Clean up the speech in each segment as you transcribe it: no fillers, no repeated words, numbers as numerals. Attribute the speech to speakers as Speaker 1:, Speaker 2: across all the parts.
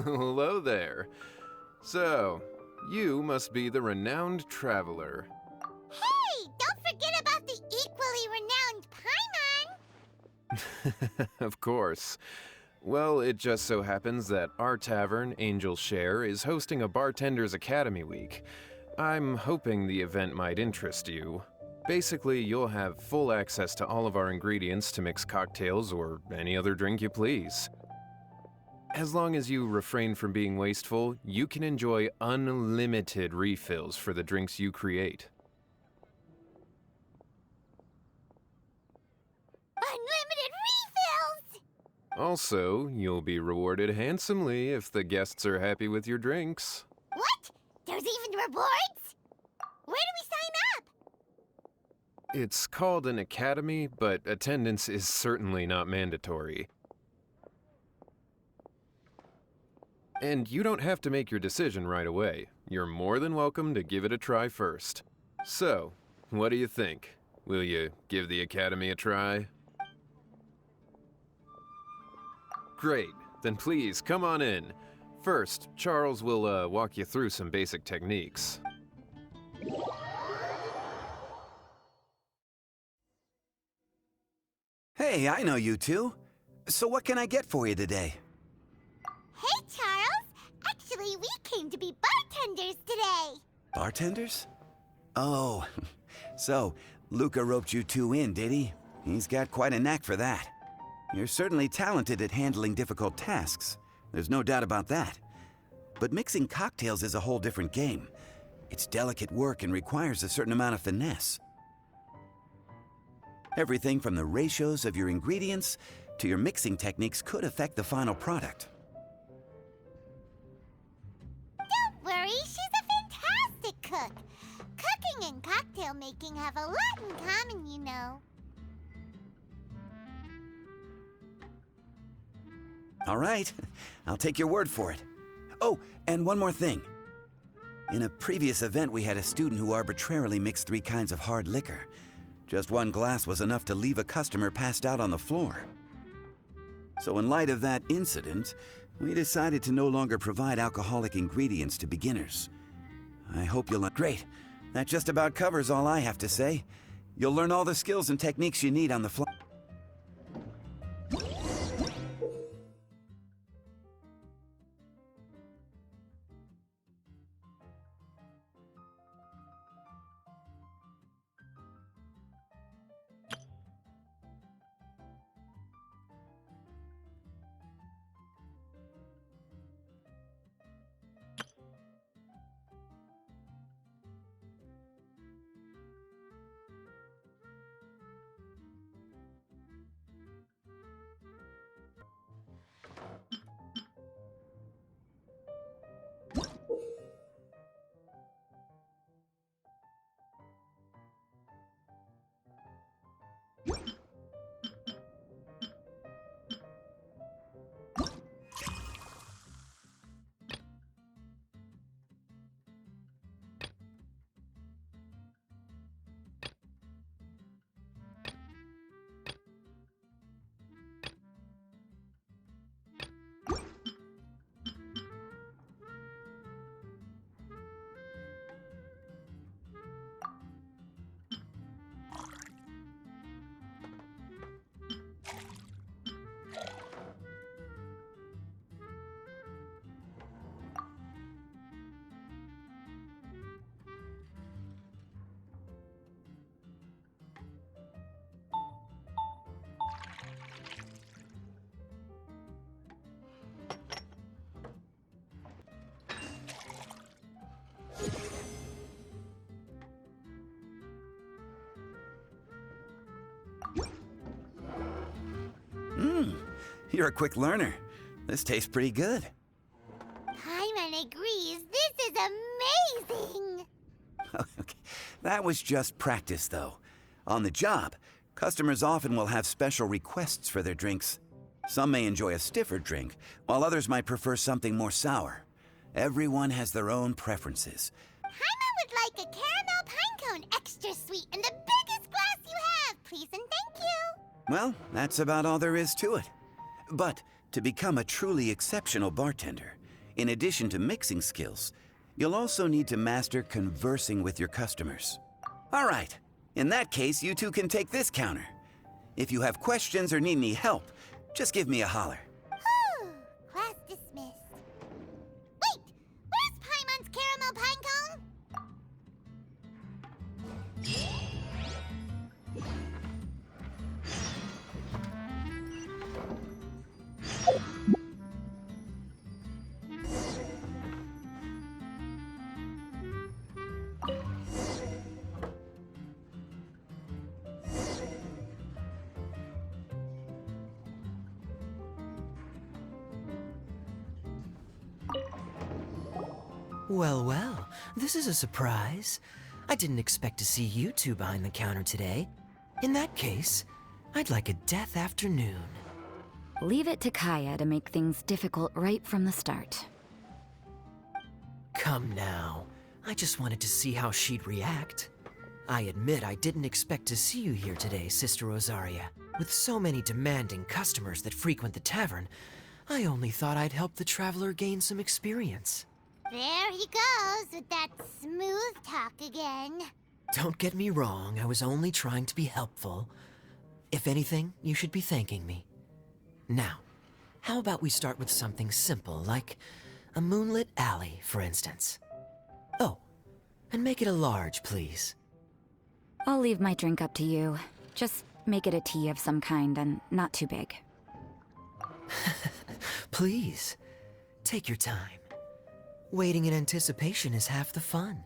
Speaker 1: Hello there. So, you must be the renowned traveler.
Speaker 2: Hey, don't forget about the equally renowned Paimon!
Speaker 1: Of course. Well, it just so happens that our tavern, Angel's Share, is hosting a Bartender's Academy week. I'm hoping the event might interest you. Basically, you'll have full access to all of our ingredients to mix cocktails or any other drink you please. As long as you refrain from being wasteful, you can enjoy unlimited refills for the drinks you create.
Speaker 2: Unlimited refills!
Speaker 1: Also, you'll be rewarded handsomely if the guests are happy with your drinks.
Speaker 2: What? There's even rewards? Where do we sign up?
Speaker 1: It's called an academy, but attendance is certainly not mandatory. And you don't have to make your decision right away. You're more than welcome to give it a try first. So, what do you think? Will you give the academy a try? Great, then please come on in. First, Charles will walk you through some basic techniques.
Speaker 3: Hey, I know you two. So what can I get for you today?
Speaker 2: Hey, Charles! Actually, we came to be bartenders today!
Speaker 3: Bartenders? Oh, so Luca roped you two in, did he? He's got quite a knack for that. You're certainly talented at handling difficult tasks. There's no doubt about that. But mixing cocktails is a whole different game. It's delicate work and requires a certain amount of finesse. Everything from the ratios of your ingredients to your mixing techniques could affect the final product.
Speaker 2: Don't worry, she's a fantastic cook. Cooking and cocktail making have a lot in common, you know.
Speaker 3: All right, I'll take your word for it. Oh, and one more thing. In a previous event, we had a student who arbitrarily mixed 3 kinds of hard liquor. Just one glass was enough to leave a customer passed out on the floor. So in light of that incident, we decided to no longer provide alcoholic ingredients to beginners. I hope you'll... Great. That just about covers all I have to say. You'll learn all the skills and techniques you need on the fly. You're a quick learner. This tastes pretty good.
Speaker 2: Paimon agrees. This is amazing!
Speaker 3: Okay. That was just practice, though. On the job, customers often will have special requests for their drinks. Some may enjoy a stiffer drink, while others might prefer something more sour. Everyone has their own preferences.
Speaker 2: Paimon would like a caramel pine cone, extra sweet, and the biggest glass you have, please and thank you.
Speaker 3: Well, that's about all there is to it. But to become a truly exceptional bartender, In addition to mixing skills, you'll also need to master conversing with your customers. All right, in that case, you two can take this counter. If you have questions or need any help, just give me a holler.
Speaker 2: Whew, class dismissed. Wait, where's Paimon's caramel pine cone?
Speaker 4: Well, well, this is a surprise. I didn't expect to see you two behind the counter today. In that case, I'd like a death afternoon.
Speaker 5: Leave it to Kaya to make things difficult right from the start.
Speaker 4: Come now. I just wanted to see how she'd react. I admit I didn't expect to see you here today, Sister Rosaria. With so many demanding customers that frequent the tavern, I only thought I'd help the traveler gain some experience.
Speaker 2: There he goes with that smooth talk again.
Speaker 4: Don't get me wrong, I was only trying to be helpful. If anything, you should be thanking me. Now, how about we start with something simple, like a moonlit alley, for instance? Oh, and make it a large, please.
Speaker 5: I'll leave my drink up to you. Just make it a tea of some kind and not too big.
Speaker 4: Please, take your time. Waiting in anticipation is half the fun.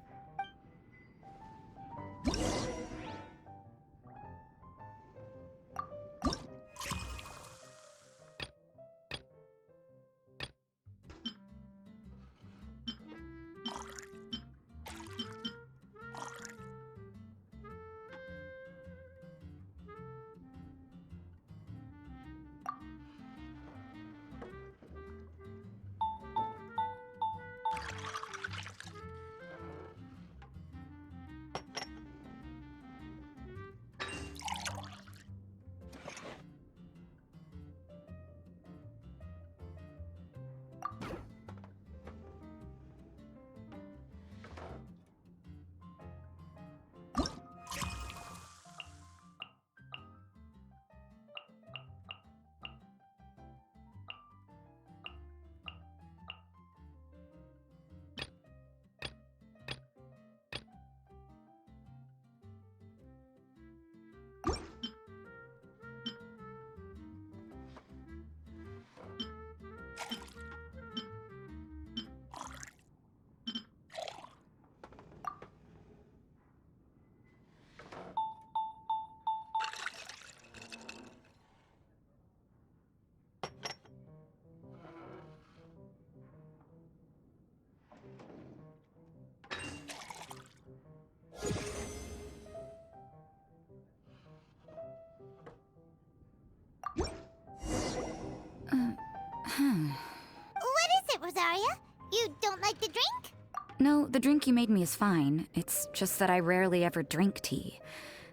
Speaker 2: What is it, Rosaria? You don't like the drink?
Speaker 5: No, the drink you made me is fine. It's just that I rarely ever drink tea.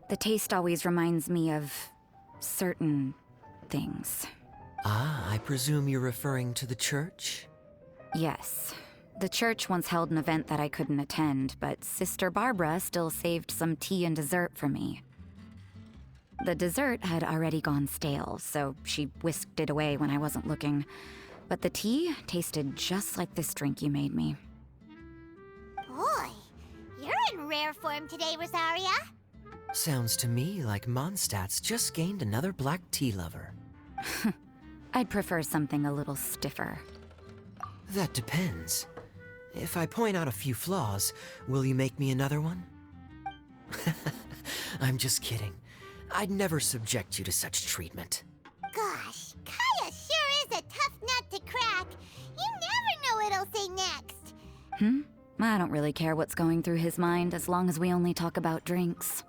Speaker 5: The taste always reminds me of certain things.
Speaker 4: Ah, I presume you're referring to the church?
Speaker 5: Yes. The church once held an event that I couldn't attend, but Sister Barbara still saved some tea and dessert for me. The dessert had already gone stale, so she whisked it away when I wasn't looking. But the tea tasted just like this drink you made me.
Speaker 2: Boy, you're in rare form today, Rosaria.
Speaker 4: Sounds to me like Mondstadt's just gained another black tea lover.
Speaker 5: I'd prefer something a little stiffer.
Speaker 4: That depends. If I point out a few flaws, will you make me another one? I'm just kidding. I'd never subject you to such treatment.
Speaker 2: Gosh, Kaya sure is a tough nut to crack. You never know what he'll say next.
Speaker 5: I don't really care what's going through his mind as long as we only talk about drinks.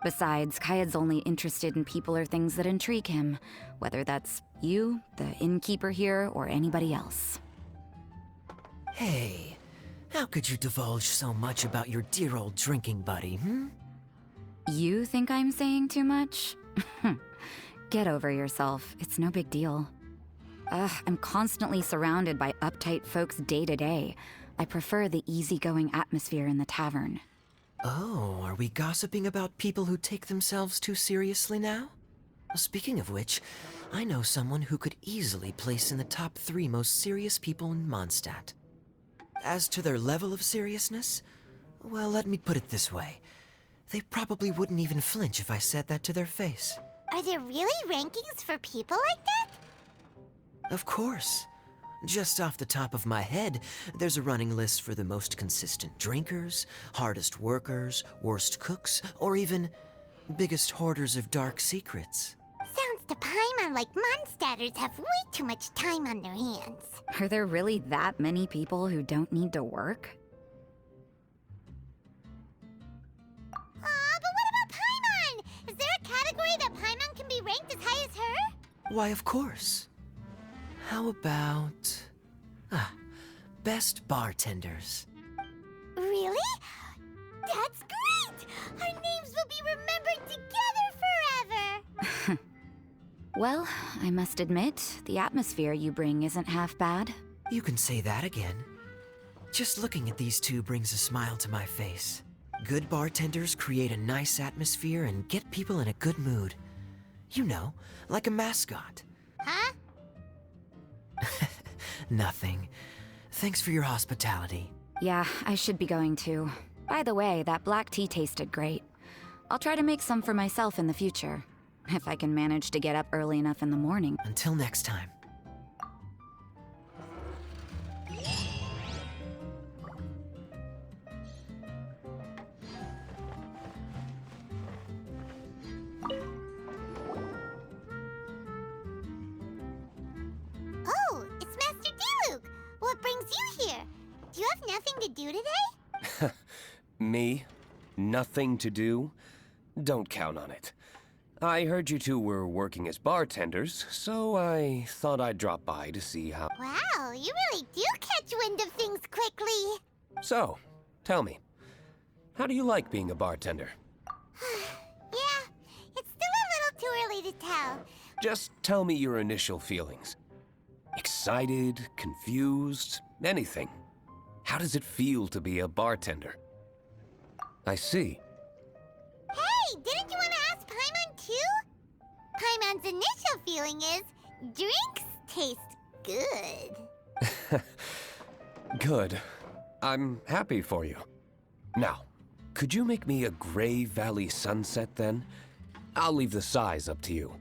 Speaker 5: Besides, Kayad's only interested in people or things that intrigue him, whether that's you, the innkeeper here, or anybody else.
Speaker 4: Hey, how could you divulge so much about your dear old drinking buddy,
Speaker 5: You think I'm saying too much? Get over yourself. It's no big deal. I'm constantly surrounded by uptight folks day to day. I prefer the easygoing atmosphere in the tavern.
Speaker 4: Oh, are we gossiping about people who take themselves too seriously now? Speaking of which, I know someone who could easily place in the top 3 most serious people in Mondstadt. As to their level of seriousness, well, let me put it this way. They probably wouldn't even flinch if I said that to their face.
Speaker 2: Are there really rankings for people like that?
Speaker 4: Of course. Just off the top of my head, there's a running list for the most consistent drinkers, hardest workers, worst cooks, or even biggest hoarders of dark secrets.
Speaker 2: Sounds to Paimon like Mondstadters have way too much time on their hands.
Speaker 5: Are there really that many people who don't need to work?
Speaker 2: But what about Paimon? Is there a category that Paimon can be ranked as high as her?
Speaker 4: Why, of course. How about... best bartenders.
Speaker 2: Really? That's great! Our names will be remembered together forever!
Speaker 5: Well, I must admit, the atmosphere you bring isn't half bad.
Speaker 4: You can say that again. Just looking at these two brings a smile to my face. Good bartenders create a nice atmosphere and get people in a good mood. You know, like a mascot.
Speaker 2: Huh?
Speaker 4: Nothing. Thanks for your hospitality.
Speaker 5: Yeah, I should be going too. By the way, that black tea tasted great. I'll try to make some for myself in the future. If I can manage to get up early enough in the morning.
Speaker 4: Until next time.
Speaker 2: Oh, it's Master Diluc! What brings you here? Do you have nothing to do today?
Speaker 6: Me? Nothing to do? Don't count on it. I heard you two were working as bartenders, so I thought I'd drop by to see how...
Speaker 2: Wow, you really do catch wind of things quickly.
Speaker 6: So, tell me, how do you like being a bartender?
Speaker 2: Yeah, it's still a little too early to tell.
Speaker 6: Just tell me your initial feelings. Excited, confused, anything. How does it feel to be a bartender? I see.
Speaker 2: Hey, didn't you want to ask Paimon too? Paimon's initial feeling is, drinks taste good.
Speaker 6: Good. I'm happy for you. Now, could you make me a Gray Valley sunset then? I'll leave the size up to you.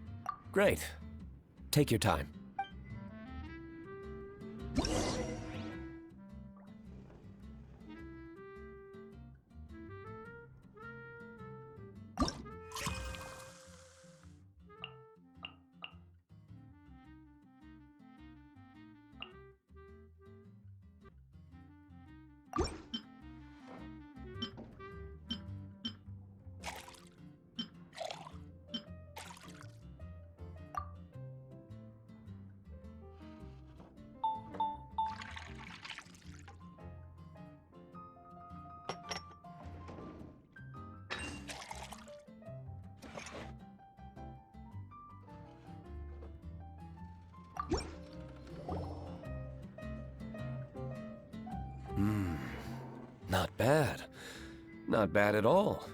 Speaker 6: Great. Take your time. Not bad. Not bad at all.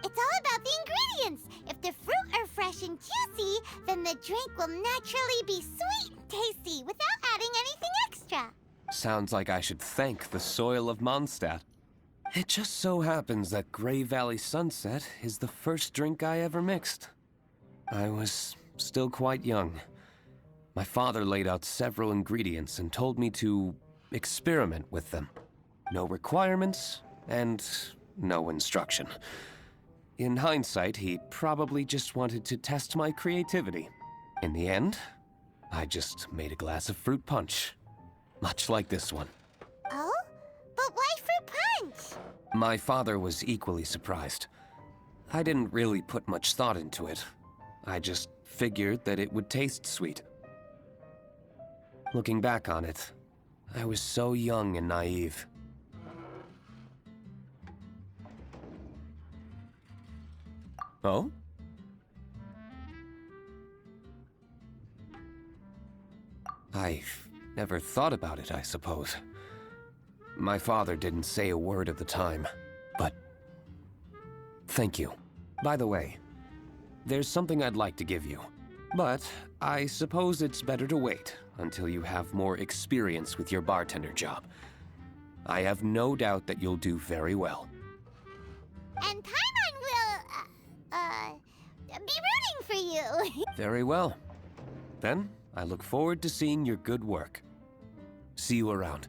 Speaker 2: It's all about the ingredients. If the fruit are fresh and juicy, then the drink will naturally be sweet and tasty without adding anything extra.
Speaker 6: Sounds like I should thank the soil of Mondstadt. It just so happens that Gray Valley Sunset is the first drink I ever mixed. I was still quite young. My father laid out several ingredients and told me to experiment with them. No requirements, and no instruction. In hindsight, he probably just wanted to test my creativity. In the end, I just made a glass of fruit punch. Much like this one.
Speaker 2: Oh? But why fruit punch?
Speaker 6: My father was equally surprised. I didn't really put much thought into it. I just figured that it would taste sweet. Looking back on it, I was so young and naive. Oh? I've never thought about it, I suppose. My father didn't say a word at the time, but thank you. By the way, there's something I'd like to give you, but I suppose it's better to wait until you have more experience with your bartender job. I have no doubt that you'll do very well.
Speaker 2: And Paimon will, be rooting for you.
Speaker 6: Very well. Then, I look forward to seeing your good work. See you around.